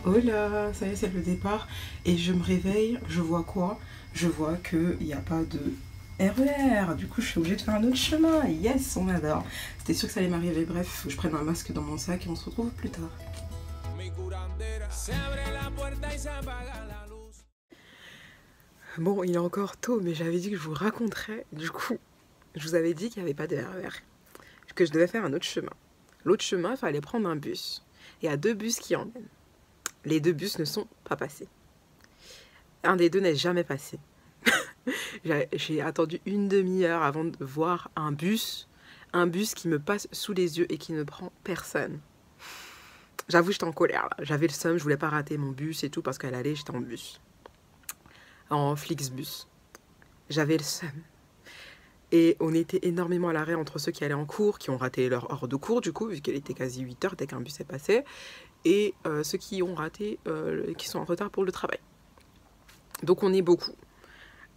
Oh là, ça y est, c'est le départ. Et je me réveille, je vois quoi? Je vois qu'il n'y a pas de RER. Du coup, je suis obligée de faire un autre chemin. Yes, on adore. C'était sûr que ça allait m'arriver. Bref, faut que je prenne un masque dans mon sac et on se retrouve plus tard. Bon, il est encore tôt, mais j'avais dit que je vous raconterais. Du coup, je vous avais dit qu'il n'y avait pas de RER. Que je devais faire un autre chemin. L'autre chemin, il fallait prendre un bus. Il y a 2 bus qui emmènent. Les 2 bus ne sont pas passés. Un des 2 n'est jamais passé. J'ai attendu une demi-heure avant de voir un bus qui me passe sous les yeux et qui ne prend personne. J'avoue, j'étais en colère là. J'avais le seum, je voulais pas rater mon bus et tout parce qu'elle allait, j'étais en bus. En Flixbus. J'avais le seum. Et on était énormément à l'arrêt entre ceux qui allaient en cours, qui ont raté leur heure de cours du coup, vu qu'il était quasi 8 heures dès qu'un bus est passé, et ceux qui ont raté, qui sont en retard pour le travail. Donc on est beaucoup.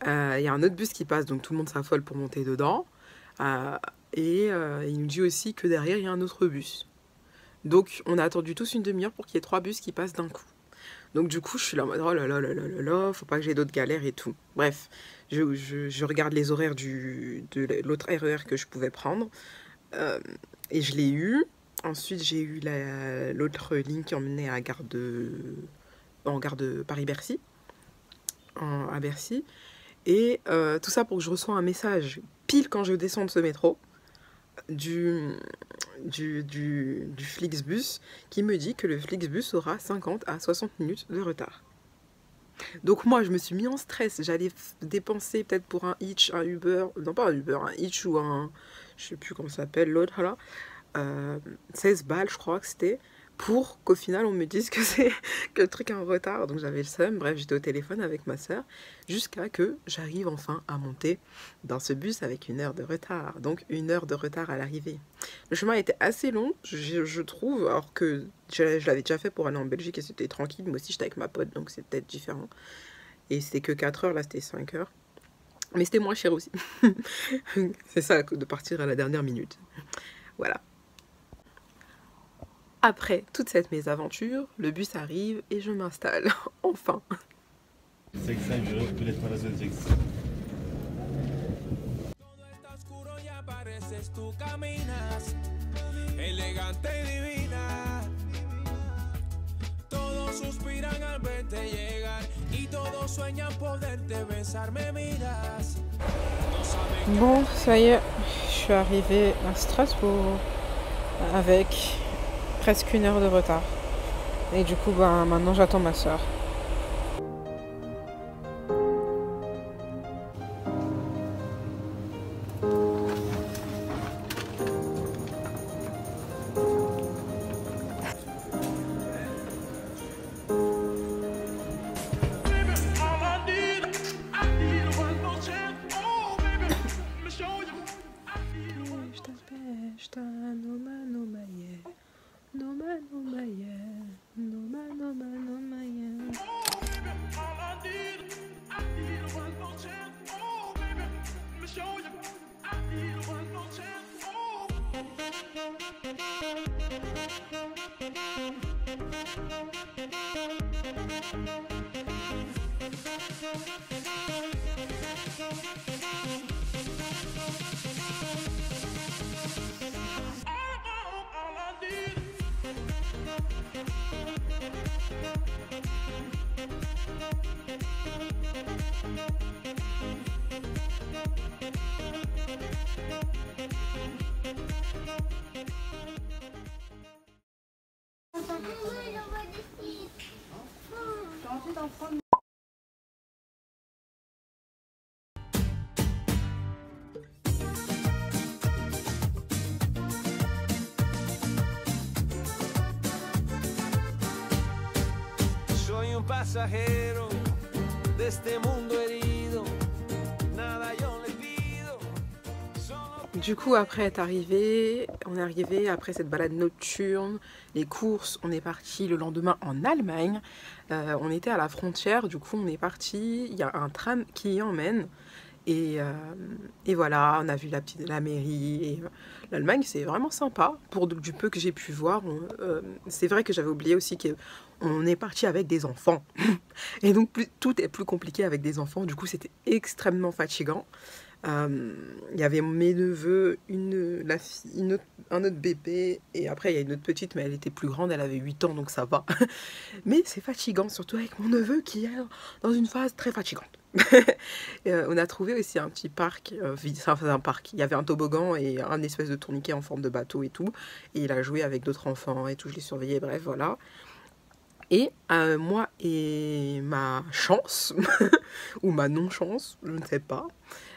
Il y a un autre bus qui passe, donc tout le monde s'affole pour monter dedans. Il nous dit aussi que derrière, il y a un autre bus. Donc on a attendu tous une demi-heure pour qu'il y ait 3 bus qui passent d'un coup. Donc du coup, je suis là en mode, oh là là là là là là, faut pas que j'ai d'autres galères et tout. Bref, je regarde les horaires de l'autre RER que je pouvais prendre. Et je l'ai eu. Ensuite, j'ai eu l'autre ligne qui emmenait en gare de Paris-Bercy. À Bercy. Et tout ça pour que je reçois un message pile quand je descends de ce métro du Flixbus qui me dit que le Flixbus aura 50 à 60 minutes de retard. Donc moi je me suis mis en stress, j'allais dépenser peut-être pour un Hitch, un Uber, non pas un Uber, un Hitch ou un, je sais plus comment ça s'appelle l'autre là, 16 balles je crois que c'était, pour qu'au final on me dise que que le truc est en retard. Donc j'avais le seum, bref j'étais au téléphone avec ma soeur jusqu'à que j'arrive enfin à monter dans ce bus avec 1 heure de retard. Donc 1 heure de retard à l'arrivée. Le chemin était assez long, je trouve, alors que je l'avais déjà fait pour aller en Belgique et c'était tranquille. Moi aussi j'étais avec ma pote donc c'est peut-être différent. Et c'était que 4 heures, là c'était 5 heures. Mais c'était moins cher aussi. C'est ça, de partir à la dernière minute. Voilà. Après toute cette mésaventure, le bus arrive et je m'installe. Enfin. 80 euros tous les 3 Bon, ça y est, je suis arrivée à Strasbourg avec presque 1 heure de retard. Et du coup, maintenant j'attends ma soeur. Pasajero de este mundo herido, nada yo le pido. Du coup, après être arrivé, on est arrivé après cette balade nocturne, les courses, on est parti le lendemain en Allemagne. On était à la frontière, du coup on est parti, il y a un tram qui y emmène Et voilà, on a vu la mairie. Et l'Allemagne, c'est vraiment sympa. Pour du peu que j'ai pu voir, c'est vrai que j'avais oublié aussi qu'on est parti avec des enfants. Et donc, tout est plus compliqué avec des enfants. Du coup, c'était extrêmement fatigant. Il y avait mes neveux, la fille, un autre bébé, et après il y a une autre petite, mais elle était plus grande, elle avait 8 ans, donc ça va. Mais c'est fatigant, surtout avec mon neveu qui est dans une phase très fatigante. On a trouvé aussi un petit parc, enfin un parc, il y avait un toboggan et un espèce de tourniquet en forme de bateau et tout, et il a joué avec d'autres enfants et tout, je l'ai surveillé, bref, voilà. Et moi et ma chance, ou ma non-chance, je ne sais pas,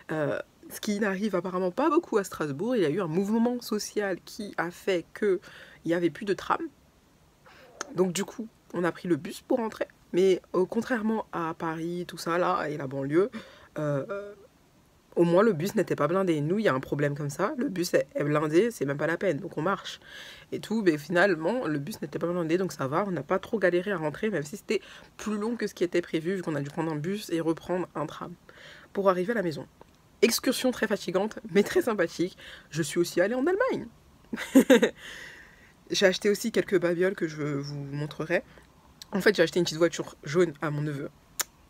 ce qui n'arrive apparemment pas beaucoup à Strasbourg, il y a eu un mouvement social qui a fait qu'il n'y avait plus de tram. Donc du coup, on a pris le bus pour rentrer. Mais contrairement à Paris, tout ça là, et la banlieue, au moins le bus n'était pas blindé. Nous, il y a un problème comme ça, le bus est blindé, c'est même pas la peine, donc on marche. Et tout, mais finalement, le bus n'était pas blindé, donc ça va, on n'a pas trop galéré à rentrer, même si c'était plus long que ce qui était prévu, vu qu'on a dû prendre un bus et reprendre un tram pour arriver à la maison. Excursion très fatigante, mais très sympathique. Je suis aussi allée en Allemagne. J'ai acheté aussi quelques babioles que je vous montrerai. En fait, j'ai acheté une petite voiture jaune à mon neveu,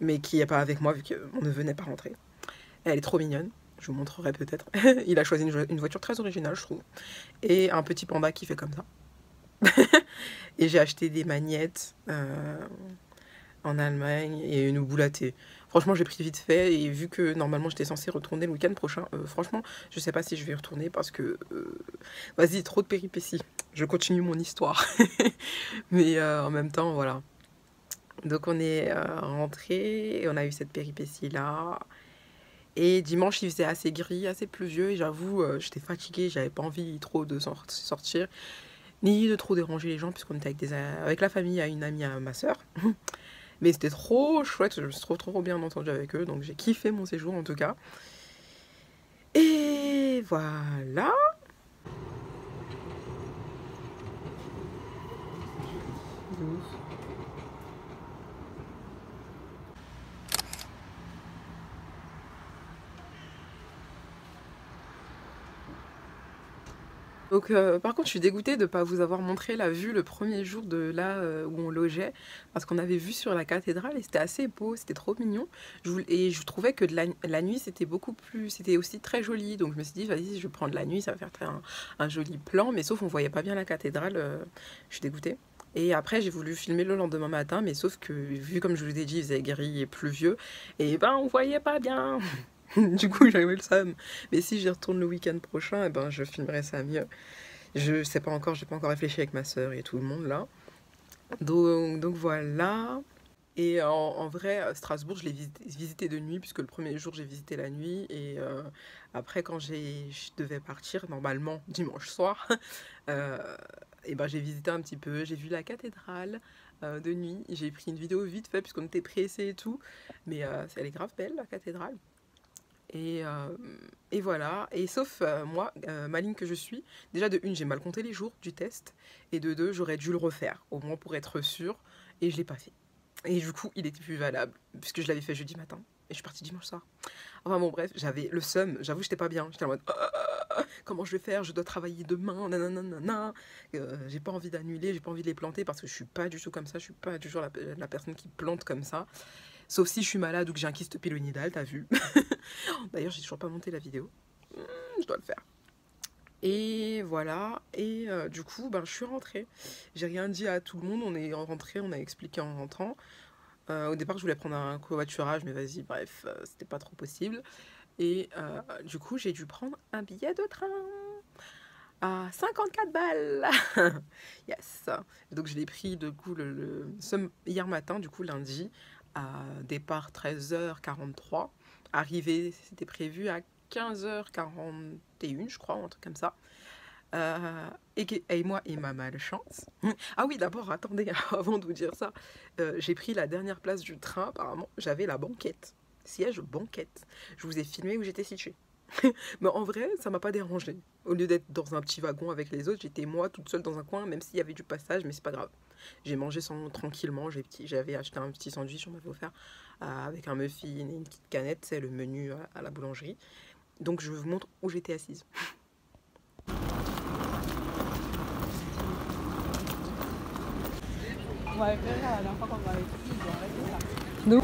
mais qui n'est pas avec moi vu que mon neveu n'est pas rentré. Elle est trop mignonne, je vous montrerai peut-être. Il a choisi une voiture très originale, je trouve. Et un petit panda qui fait comme ça. Et j'ai acheté des magnettes en Allemagne et une boule à thé. Franchement, j'ai pris vite fait et vu que normalement j'étais censée retourner le week-end prochain, franchement, je sais pas si je vais y retourner parce que... vas-y, trop de péripéties. Je continue mon histoire. Mais en même temps, voilà. Donc on est rentré et on a eu cette péripétie-là. Et dimanche, il faisait assez gris, assez pluvieux. Et j'avoue, j'étais fatiguée, j'avais pas envie trop de sortir, ni de trop déranger les gens, puisqu'on était avec la famille à une amie à ma soeur. Mais c'était trop chouette, je me suis trop bien entendue avec eux, donc j'ai kiffé mon séjour en tout cas. Et voilà. Donc par contre je suis dégoûtée de ne pas vous avoir montré la vue le premier jour de là où on logeait, parce qu'on avait vu sur la cathédrale et c'était assez beau, c'était trop mignon. Et je trouvais que la nuit c'était beaucoup plus, c'était aussi très joli, donc je me suis dit vas-y je vais prendre la nuit, ça va faire un joli plan, mais sauf on voyait pas bien la cathédrale, je suis dégoûtée. Et après j'ai voulu filmer le lendemain matin, mais sauf que vu comme je vous ai dit il faisait gris et pluvieux, et ben on voyait pas bien. Du coup j'avais le seum. Mais si j'y retourne le week-end prochain, eh ben, je filmerai ça mieux. Je sais pas encore, j'ai pas encore réfléchi avec ma soeur et tout le monde là. Donc voilà. Et en vrai, Strasbourg, je l'ai visité de nuit, puisque le premier jour j'ai visité la nuit. Et après, quand je devais partir, normalement dimanche soir, et ben, j'ai visité un petit peu, j'ai vu la cathédrale de nuit. J'ai pris une vidéo vite fait, puisqu'on était pressés et tout. Mais elle est grave belle, la cathédrale. Et voilà, et sauf moi, maligne que je suis, déjà de une, j'ai mal compté les jours du test, et de deux, j'aurais dû le refaire, au moins pour être sûre, et je l'ai pas fait. Et du coup, il était plus valable, puisque je l'avais fait jeudi matin, et je suis partie dimanche soir. Enfin bon, bref, j'avais le seum, j'avoue, j'étais pas bien, j'étais en mode, comment je vais faire, je dois travailler demain, nanana, j'ai pas envie d'annuler, j'ai pas envie de les planter, parce que je suis pas du tout comme ça, je suis pas du tout la personne qui plante comme ça. Sauf si je suis malade ou que j'ai un kyste pyloïdal, t'as vu. D'ailleurs, j'ai toujours pas monté la vidéo. Je dois le faire. Et voilà. Et du coup, ben, je suis rentrée. J'ai rien dit à tout le monde. On est rentré, on a expliqué en rentrant. Au départ, je voulais prendre un covoiturage, mais vas-y, bref, c'était pas trop possible. Et du coup, j'ai dû prendre un billet de train à 54 balles. Yes. Donc, je l'ai pris, du coup, hier matin, du coup, lundi, à départ 13h43. Arrivé, c'était prévu à 15h41, je crois, ou un truc comme ça. Et moi et ma malchance. Ah oui, d'abord, attendez, avant de vous dire ça, j'ai pris la dernière place du train, apparemment, j'avais la banquette. Siège banquette. Je vous ai filmé où j'étais située. Mais en vrai, ça m'a pas dérangé. Au lieu d'être dans un petit wagon avec les autres, j'étais moi toute seule dans un coin, même s'il y avait du passage, mais c'est pas grave. J'ai mangé tranquillement, j'avais acheté un petit sandwich, on m'avait offert avec un muffin et une petite canette, c'est le menu à la boulangerie. Donc je vous montre où j'étais assise. On m'avait fait ça la dernière fois qu'on m'avait dit, ils ont arrêté ça. Nous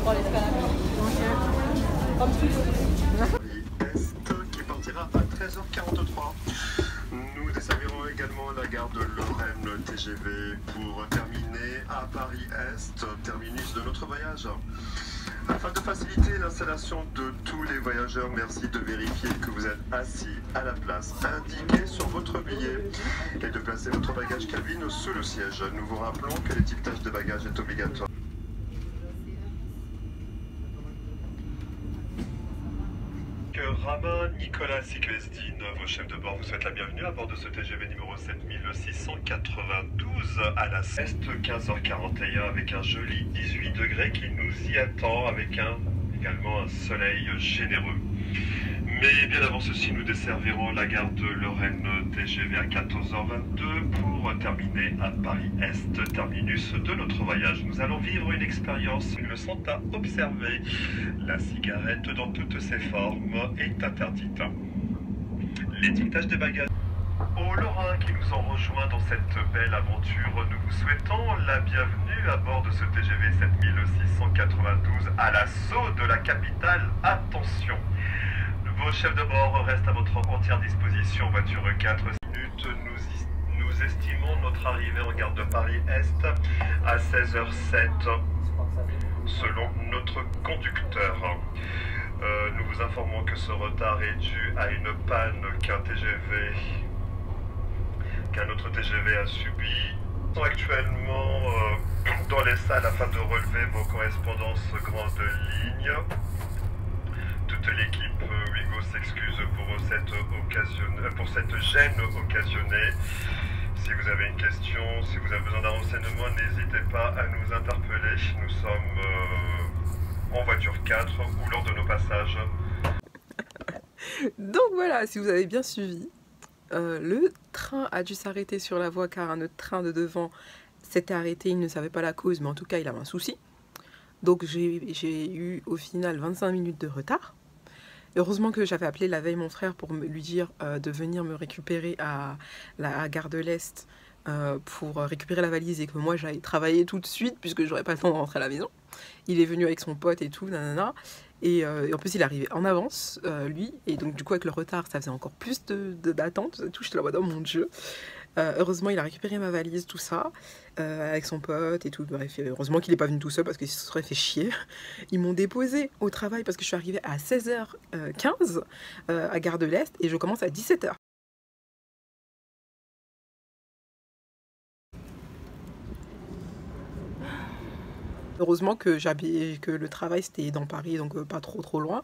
Dans les canapés. Comme tu veux. Est qui partira à 13h43. Nous desservirons également la gare de Lorraine TGV pour terminer à Paris-Est, terminus de notre voyage. Afin de faciliter l'installation de tous les voyageurs, merci de vérifier que vous êtes assis à la place indiquée sur votre billet et de placer votre bagage cabine sous le siège. Nous vous rappelons que l'étiquetage de bagages est obligatoire. Ramon Nicolas Siquestine, vos chefs de bord, vous souhaitent la bienvenue à bord de ce TGV numéro 7692 à la Est, 15h41 avec un joli 18 degrés qui nous y attend avec également un soleil généreux. Mais bien avant ceci, nous desservirons la gare de Lorraine TGV à 14h22 pour terminer à Paris-Est, terminus de notre voyage. Nous allons vivre une expérience leçon à observer. La cigarette dans toutes ses formes est interdite. L'étiquetage des bagages. Aux Lorrains qui nous ont rejoints dans cette belle aventure, nous vous souhaitons la bienvenue à bord de ce TGV 7692 à l'assaut de la capitale. Attention! Vos chefs de bord restent à votre entière disposition. Voiture 4 minutes. Nous estimons notre arrivée en gare de Paris-Est à 16h07 selon notre conducteur. Nous vous informons que ce retard est dû à une panne qu'un autre TGV a subi. Nous sommes actuellement dans les salles afin de relever vos correspondances grandes lignes. Toute l'équipe Ouigo s'excuse pour cette gêne occasionnée. Si vous avez une question, si vous avez besoin d'un renseignement, n'hésitez pas à nous interpeller. Nous sommes en voiture 4 ou lors de nos passages. Donc voilà, si vous avez bien suivi, le train a dû s'arrêter sur la voie car un autre train de devant s'était arrêté. Il ne savait pas la cause, mais en tout cas, il avait un souci. Donc j'ai eu au final 25 minutes de retard. Heureusement que j'avais appelé la veille mon frère pour lui dire de venir me récupérer à la gare de l'Est pour récupérer la valise et que moi j'aille travailler tout de suite puisque j'aurais pas le temps de rentrer à la maison. Il est venu avec son pote et tout, nanana. Et en plus il est arrivé en avance, lui, et donc du coup avec le retard ça faisait encore plus d'attente, tout, j'étais là, oh mon Dieu. Heureusement il a récupéré ma valise, tout ça, avec son pote et tout, bref, heureusement qu'il n'est pas venu tout seul parce qu'il se serait fait chier. Ils m'ont déposé au travail parce que je suis arrivée à 16h15 à Gare de l'Est et je commence à 17h. Heureusement que le travail c'était dans Paris, donc pas trop loin,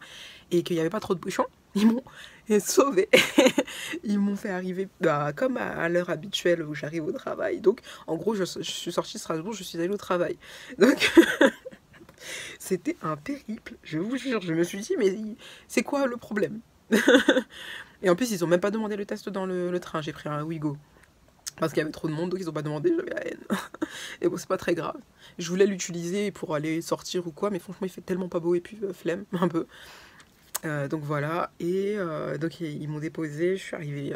et qu'il n'y avait pas trop de bouchons. Ils m'ont sauvé. Ils m'ont fait arriver comme à l'heure habituelle où j'arrive au travail. Donc en gros je suis sortie de Strasbourg, je suis allée au travail. Donc c'était un périple, je vous jure. Je me suis dit mais c'est quoi le problème? Et en plus ils ont même pas demandé le test dans le train. J'ai pris un Ouigo. Parce qu'il y avait trop de monde, donc ils n'ont pas demandé, j'avais la haine. Et bon, c'est pas très grave. Je voulais l'utiliser pour aller sortir ou quoi, mais franchement, il fait tellement pas beau et puis flemme, un peu. Donc voilà, et donc ils m'ont déposé, je suis arrivée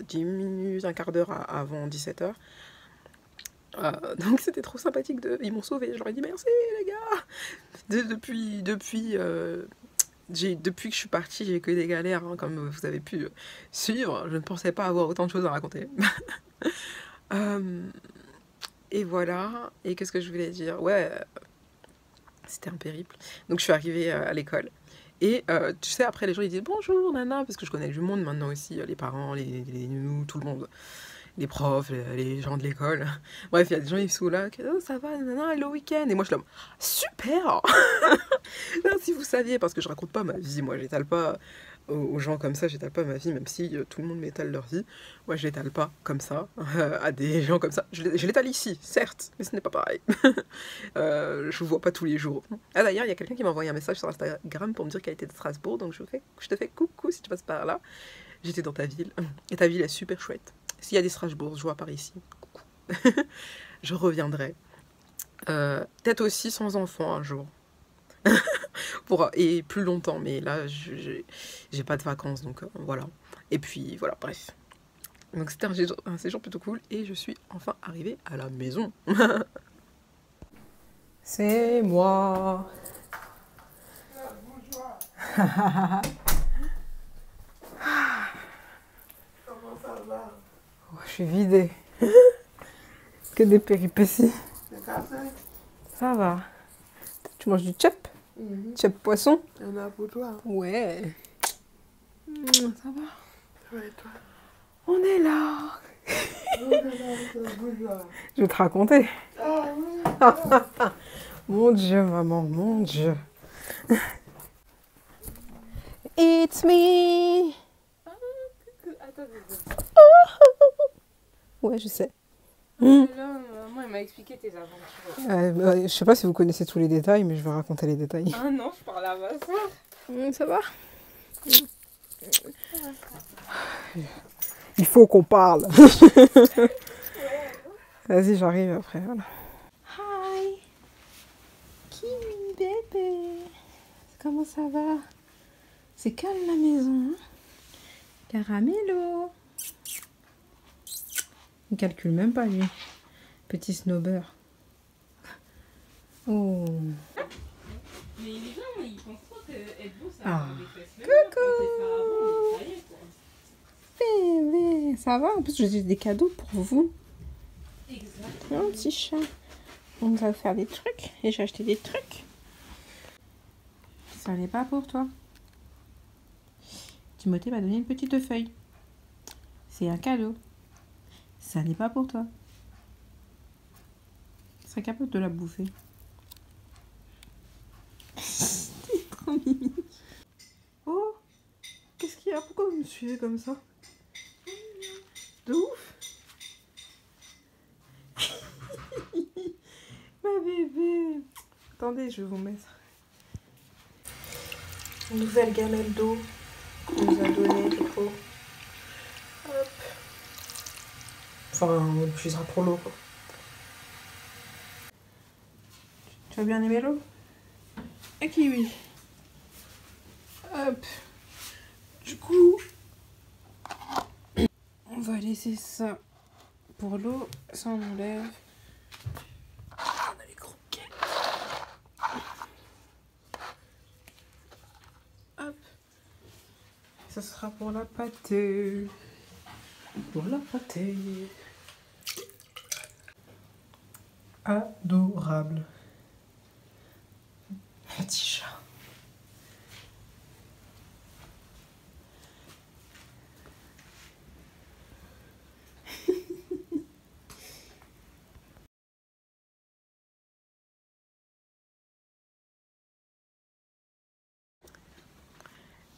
10 minutes, un quart d'heure avant 17h. Donc c'était trop sympathique, ils m'ont sauvé, je leur ai dit merci les gars. Depuis que je suis partie, j'ai que des galères, hein, comme vous avez pu suivre. Je ne pensais pas avoir autant de choses à raconter. Et voilà. Et qu'est-ce que je voulais dire? Ouais, c'était un périple. Donc je suis arrivée à l'école. Et tu sais, après les gens ils disent bonjour nana, parce que je connais du monde maintenant aussi, les parents, les nounous, tout le monde. Les profs, les gens de l'école. Bref, il y a des gens qui sont là, oh, ça va, nana, le week-end. Et moi, je suis là, super. Non, si vous saviez, parce que je raconte pas ma vie, moi, j'étale pas aux gens comme ça, j'étale pas ma vie, même si tout le monde m'étale leur vie. Moi, je l'étale pas comme ça, à des gens comme ça. Je l'étale ici, certes, mais ce n'est pas pareil. Je vous vois pas tous les jours. Ah d'ailleurs, il y a quelqu'un qui m'a envoyé un message sur Instagram pour me dire qu'elle était de Strasbourg, donc je te fais coucou si tu passes par là. J'étais dans ta ville, et ta ville est super chouette. S'il y a des Strasbourgeois par ici, coucou. Je reviendrai. Peut-être aussi sans enfant un jour. Et plus longtemps, mais là j'ai pas de vacances, donc voilà. Et puis voilà, bref. Donc c'était un séjour plutôt cool et je suis enfin arrivée à la maison. C'est moi. Comment ça va? Oh, je suis vidée. Que des péripéties. Le café? Ça va. Tu manges du tchèp? Tchèp poisson? Il y en a pour toi. Ouais. Ça va. Ça va et toi? On est là. Bourgeois. Je vais te raconter. Ah oui. Mon Dieu, maman, mon Dieu. It's me. Ouais, je sais. Là, maman, elle m'a expliqué tes aventures. Je sais pas si vous connaissez tous les détails, mais je vais raconter les détails. Ah non, je parle à ma soeur. Ça va? Il faut qu'on parle. Vas-y, j'arrive après. Voilà. Hi. Kimi bébé. Comment ça va? C'est calme la maison. Hein? Caramello. Il calcule même pas lui. Petit snobber. Oh. Mais il est bien, mais il pense trop qu'être beau, ça Ah. rend des fesses. Coucou. Ça y est, quoi. Bébé, ça va? En plus, j'ai des cadeaux pour vous. Exactement. Un petit chat. On nous a offert des trucs et j'ai acheté des trucs. Ça n'est pas pour toi. Timothée m'a donné une petite feuille. C'est un cadeau. Ça n'est pas pour toi. Tu serais capable de la bouffer. C'est trop mimi. Oh, qu'est-ce qu'il y a? Pourquoi vous me suivez comme ça? De ouf. Ma bébé. Attendez, je vais vous mettre. Une nouvelle gamelle d'eau qu'on nous a donnée du coup. Hop. Enfin, on l'utilisera pour l'eau quoi. Tu as bien aimé l'eau? Ok, oui. Hop. Du coup, on va laisser ça pour l'eau. Ça on enlève. On a les croquettes. Hop. Ça sera pour la pâtée. Pour la pâtée. Adorable. Petit chat.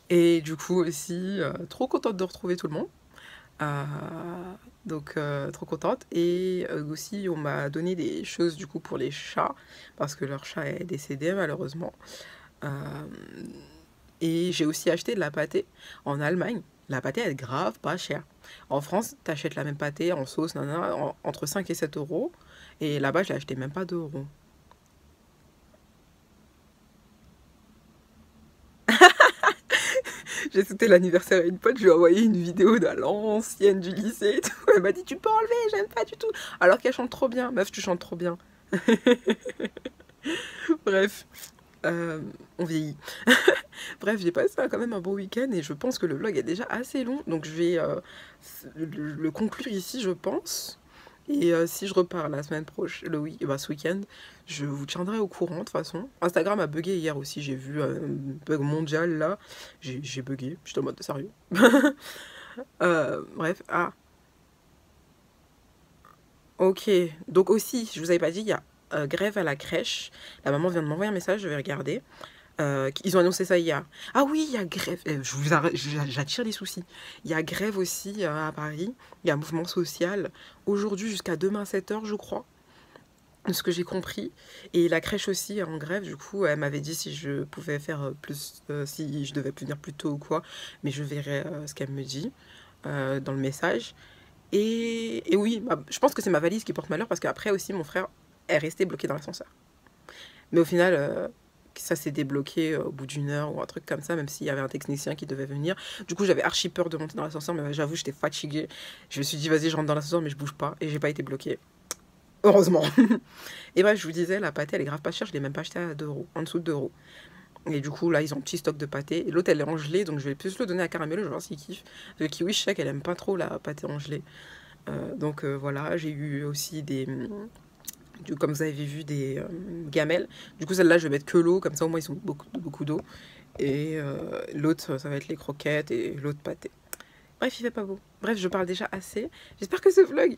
Et du coup aussi, trop contente de retrouver tout le monde. Donc trop contente. Et aussi on m'a donné des choses du coup pour les chats, parce que leur chat est décédé malheureusement. Et j'ai aussi acheté de la pâtée en Allemagne. La pâtée elle est grave pas chère. En France, t'achètes la même pâtée en sauce, entre 5 et 7 euros. Et là-bas, je l'ai acheté même pas 2 euros. J'ai sauté l'anniversaire à une pote, je lui ai envoyé une vidéo de l'ancienne du lycée et tout. Elle m'a dit tu peux enlever, j'aime pas du tout. Alors qu'elle chante trop bien. Meuf, tu chantes trop bien. Bref, on vieillit. Bref, j'ai passé quand même un bon week-end et je pense que le vlog est déjà assez long. Donc je vais le conclure ici, je pense. Et si je repars la semaine prochaine, ce week-end, je vous tiendrai au courant de toute façon. Instagram a bugué hier aussi, j'ai vu un bug mondial là. J'ai bugué, j'étais en mode sérieux. Bref, ok, donc aussi, je vous avais pas dit, il y a grève à la crèche. La maman vient de m'envoyer un message, je vais regarder. Ils ont annoncé ça hier. Ah oui, il y a grève. J'attire les soucis. Il y a grève aussi à Paris. Il y a un mouvement social. Aujourd'hui jusqu'à demain 7h, je crois. De ce que j'ai compris. Et la crèche aussi est en grève. Du coup, elle m'avait dit si je pouvais faire plus, si je devais venir plus tôt ou quoi. Mais je verrai ce qu'elle me dit dans le message. Et oui, je pense que c'est ma valise qui porte malheur parce qu'après aussi, mon frère est resté bloqué dans l'ascenseur. Mais au final, ça s'est débloqué au bout d'une heure ou un truc comme ça, même s'il y avait un technicien qui devait venir. Du coup, j'avais archi peur de monter dans l'ascenseur, mais j'avoue, j'étais fatiguée. Je me suis dit, vas-y, je rentre dans l'ascenseur, mais je bouge pas. Et j'ai pas été bloquée. Heureusement. Et bref, je vous disais, la pâtée, elle est grave pas chère. Je l'ai même pas achetée à 2 €, en dessous de 2 €. Et du coup, là, ils ont un petit stock de pâté. Et l'autre, elle est en gelée, donc je vais plus le donner à Caramello, je vais voir s'il kiffe. Le kiwi, je sais qu'elle aime pas trop la pâté en gelée. Donc voilà, j'ai eu aussi comme vous avez vu, des gamelles. Du coup, celle-là, je vais mettre que l'eau, comme ça au moins ils ont beaucoup d'eau. Et l'autre, ça va être les croquettes et l'autre pâté. Bref, il fait pas beau. Bref, je parle déjà assez. J'espère que ce vlog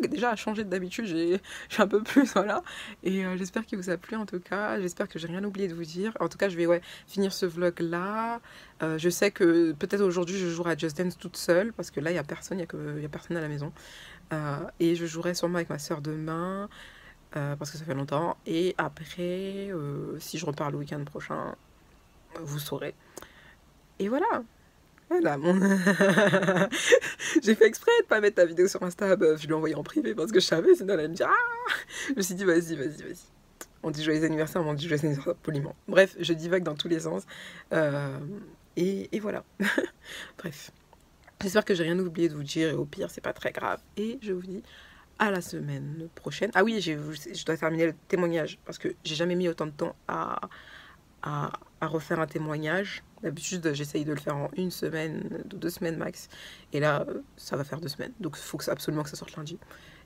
déjà a changé d'habitude. J'ai un peu plus, voilà. Et j'espère qu'il vous a plu en tout cas. J'espère que j'ai rien oublié de vous dire. En tout cas, je vais finir ce vlog là. Je sais que peut-être aujourd'hui je jouerai à Just Dance toute seule parce que là il y a personne, il y a personne à la maison. Et je jouerai sûrement avec ma soeur demain parce que ça fait longtemps. Et après, si je repars le week-end prochain, vous saurez. Et voilà. Voilà, j'ai fait exprès de pas mettre ta vidéo sur Insta, je lui ai envoyé en privé parce que je savais, sinon elle allait me dire ah. Je me suis dit vas-y. On dit joyeux anniversaire, on dit joyeux anniversaire poliment. Bref, je divague dans tous les sens. Et voilà. Bref. J'espère que j'ai rien oublié de vous dire et au pire, c'est pas très grave. Et je vous dis à la semaine prochaine. Ah oui, je dois terminer le témoignage parce que j'ai jamais mis autant de temps à refaire un témoignage. D'habitude, j'essaye de le faire en 1 semaine, 2 semaines max. Et là, ça va faire 2 semaines. Donc, il faut absolument que ça sorte lundi.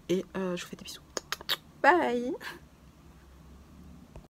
Et je vous fais des bisous. Bye!